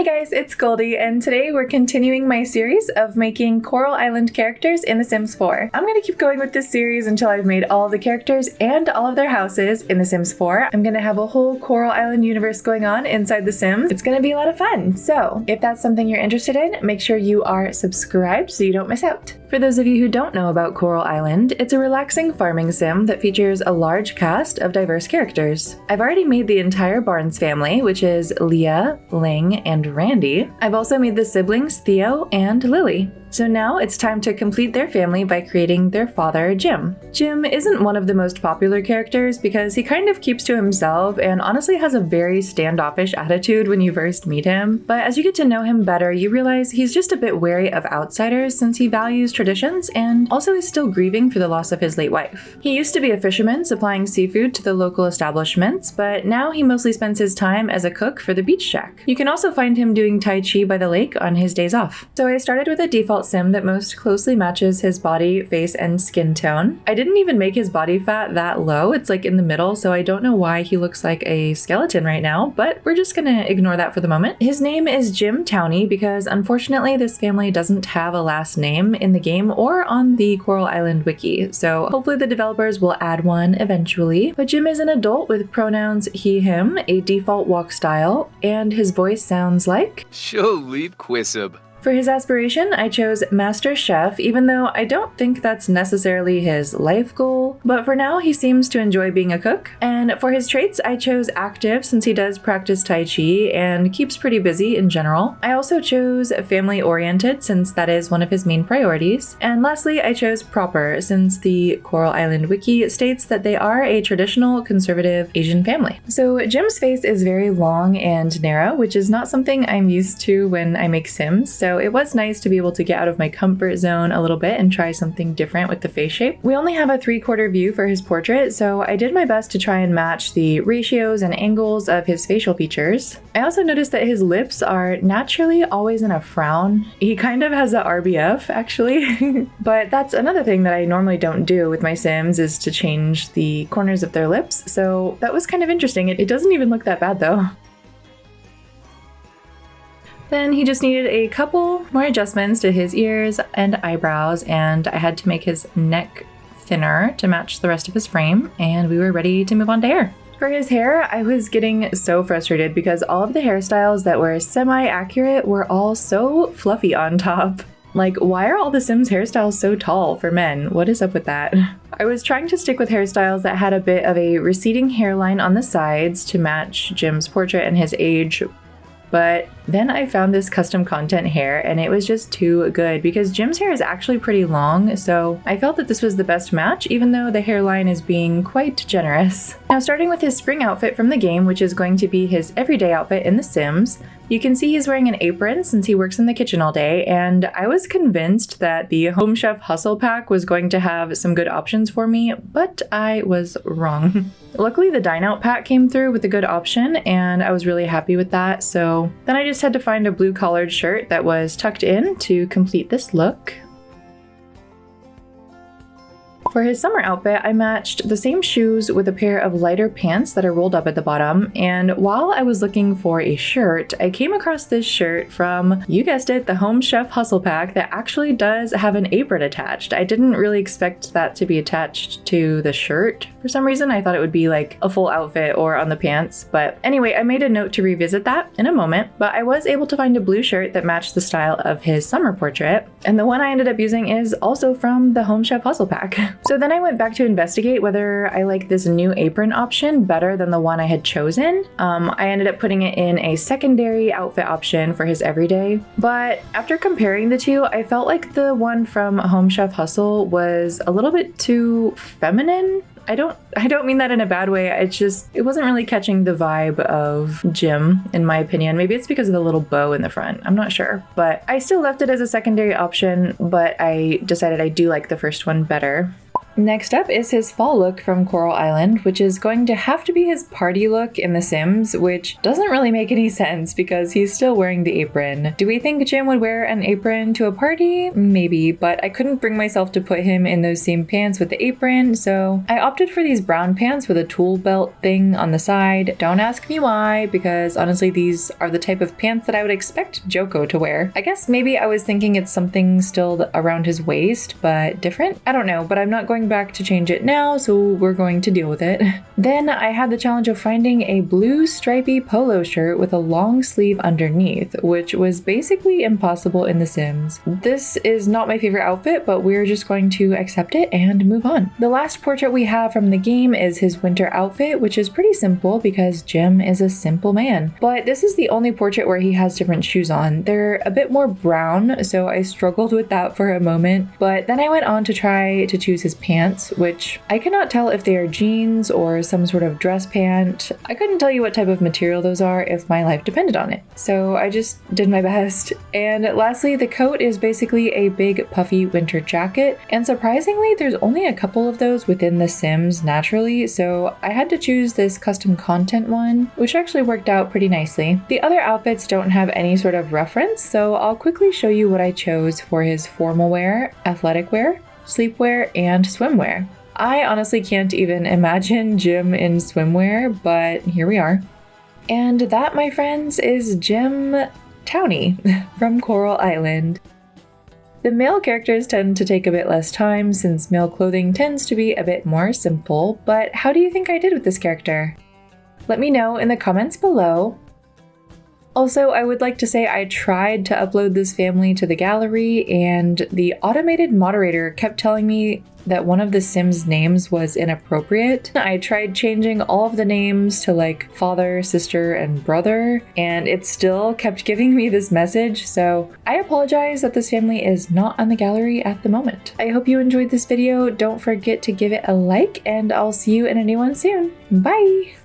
Hey guys, it's Goldie, and today we're continuing my series of making Coral Island characters in The Sims 4. I'm going to keep going with this series until I've made all of the characters and all of their houses in The Sims 4. I'm going to have a whole Coral Island universe going on inside The Sims. It's going to be a lot of fun. So, if that's something you're interested in, make sure you are subscribed so you don't miss out. For those of you who don't know about Coral Island, it's a relaxing farming sim that features a large cast of diverse characters. I've already made the entire Barnes family, which is Leah, Ling, and Randy. I've also made the siblings Theo and Lily. So now it's time to complete their family by creating their father, Jim. Jim isn't one of the most popular characters because he kind of keeps to himself and honestly has a very standoffish attitude when you first meet him. But as you get to know him better, you realize he's just a bit wary of outsiders since he values traditions and also is still grieving for the loss of his late wife. He used to be a fisherman supplying seafood to the local establishments, but now he mostly spends his time as a cook for the beach shack. You can also find him doing Tai Chi by the lake on his days off. So I started with a default sim that most closely matches his body, face, and skin tone. I didn't even make his body fat that low. It's like in the middle, so I don't know why he looks like a skeleton right now, but we're just gonna ignore that for the moment. His name is Jim Towney because unfortunately this family doesn't have a last name in the game or on the Coral Island wiki, so hopefully the developers will add one eventually. But Jim is an adult with pronouns he, him, a default walk style, and his voice sounds like Sholiv Quisib. For his aspiration, I chose Master Chef, even though I don't think that's necessarily his life goal, but for now he seems to enjoy being a cook. And for his traits, I chose active since he does practice Tai Chi and keeps pretty busy in general. I also chose family-oriented since that is one of his main priorities. And lastly, I chose proper since the Coral Island wiki states that they are a traditional conservative Asian family. So Jim's face is very long and narrow, which is not something I'm used to when I make Sims, so it was nice to be able to get out of my comfort zone a little bit and try something different with the face shape. We only have a 3/4 view for his portrait, so I did my best to try and match the ratios and angles of his facial features. I also noticed that his lips are naturally always in a frown. He kind of has a RBF, actually. But that's another thing that I normally don't do with my Sims is to change the corners of their lips, so that was kind of interesting. It doesn't even look that bad though. Then he just needed a couple more adjustments to his ears and eyebrows, and I had to make his neck thinner to match the rest of his frame, and we were ready to move on to hair. For his hair, I was getting so frustrated because all of the hairstyles that were semi-accurate were all so fluffy on top. Like, why are all the Sims hairstyles so tall for men? What is up with that? I was trying to stick with hairstyles that had a bit of a receding hairline on the sides to match Jim's portrait and his age. But then I found this custom content hair and it was just too good because Jim's hair is actually pretty long, so I felt that this was the best match even though the hairline is being quite generous. Now starting with his spring outfit from the game, which is going to be his everyday outfit in The Sims, you can see he's wearing an apron since he works in the kitchen all day, and I was convinced that the Home Chef Hustle Pack was going to have some good options for me, but I was wrong. Luckily, the Dine Out pack came through with a good option, and I was really happy with that, so then I just had to find a blue collared shirt that was tucked in to complete this look. For his summer outfit, I matched the same shoes with a pair of lighter pants that are rolled up at the bottom, and while I was looking for a shirt, I came across this shirt from, you guessed it, the Home Chef Hustle Pack that actually does have an apron attached. I didn't really expect that to be attached to the shirt. For some reason, I thought it would be like a full outfit or on the pants, but anyway, I made a note to revisit that in a moment, but I was able to find a blue shirt that matched the style of his summer portrait, and the one I ended up using is also from the Home Chef Hustle Pack. So then I went back to investigate whether I like this new apron option better than the one I had chosen. I ended up putting it in a secondary outfit option for his everyday, but after comparing the two, I felt like the one from Home Chef Hustle was a little bit too feminine. I don't mean that in a bad way. It wasn't really catching the vibe of Jim, in my opinion. Maybe it's because of the little bow in the front. I'm not sure. But I still left it as a secondary option, but I decided I do like the first one better. Next up is his fall look from Coral Island, which is going to have to be his party look in The Sims, which doesn't really make any sense because he's still wearing the apron. Do we think Jim would wear an apron to a party? Maybe, but I couldn't bring myself to put him in those same pants with the apron, so I opted for these brown pants with a tool belt thing on the side. Don't ask me why, because honestly these are the type of pants that I would expect Joko to wear. I guess maybe I was thinking it's something still around his waist, but different? I don't know, but I'm not going back to change it now, so we're going to deal with it. Then I had the challenge of finding a blue stripy polo shirt with a long sleeve underneath, which was basically impossible in The Sims. This is not my favorite outfit, but we're just going to accept it and move on. The last portrait we have from the game is his winter outfit, which is pretty simple because Jim is a simple man. But this is the only portrait where he has different shoes on. They're a bit more brown, so I struggled with that for a moment, but then I went on to try to choose his pants, which I cannot tell if they are jeans or some sort of dress pant. I couldn't tell you what type of material those are if my life depended on it. So I just did my best. And lastly, the coat is basically a big puffy winter jacket. And surprisingly, there's only a couple of those within The Sims naturally, so I had to choose this custom content one, which actually worked out pretty nicely. The other outfits don't have any sort of reference, so I'll quickly show you what I chose for his formal wear, athletic wear, sleepwear, and swimwear. I honestly can't even imagine Jim in swimwear, but here we are. And that, my friends, is Jim Townie from Coral Island. The male characters tend to take a bit less time since male clothing tends to be a bit more simple, but how do you think I did with this character? Let me know in the comments below. Also, I would like to say I tried to upload this family to the gallery, and the automated moderator kept telling me that one of the Sims names was inappropriate. I tried changing all of the names to like father, sister, and brother, and it still kept giving me this message, so I apologize that this family is not on the gallery at the moment. I hope you enjoyed this video. Don't forget to give it a like, and I'll see you in a new one soon. Bye!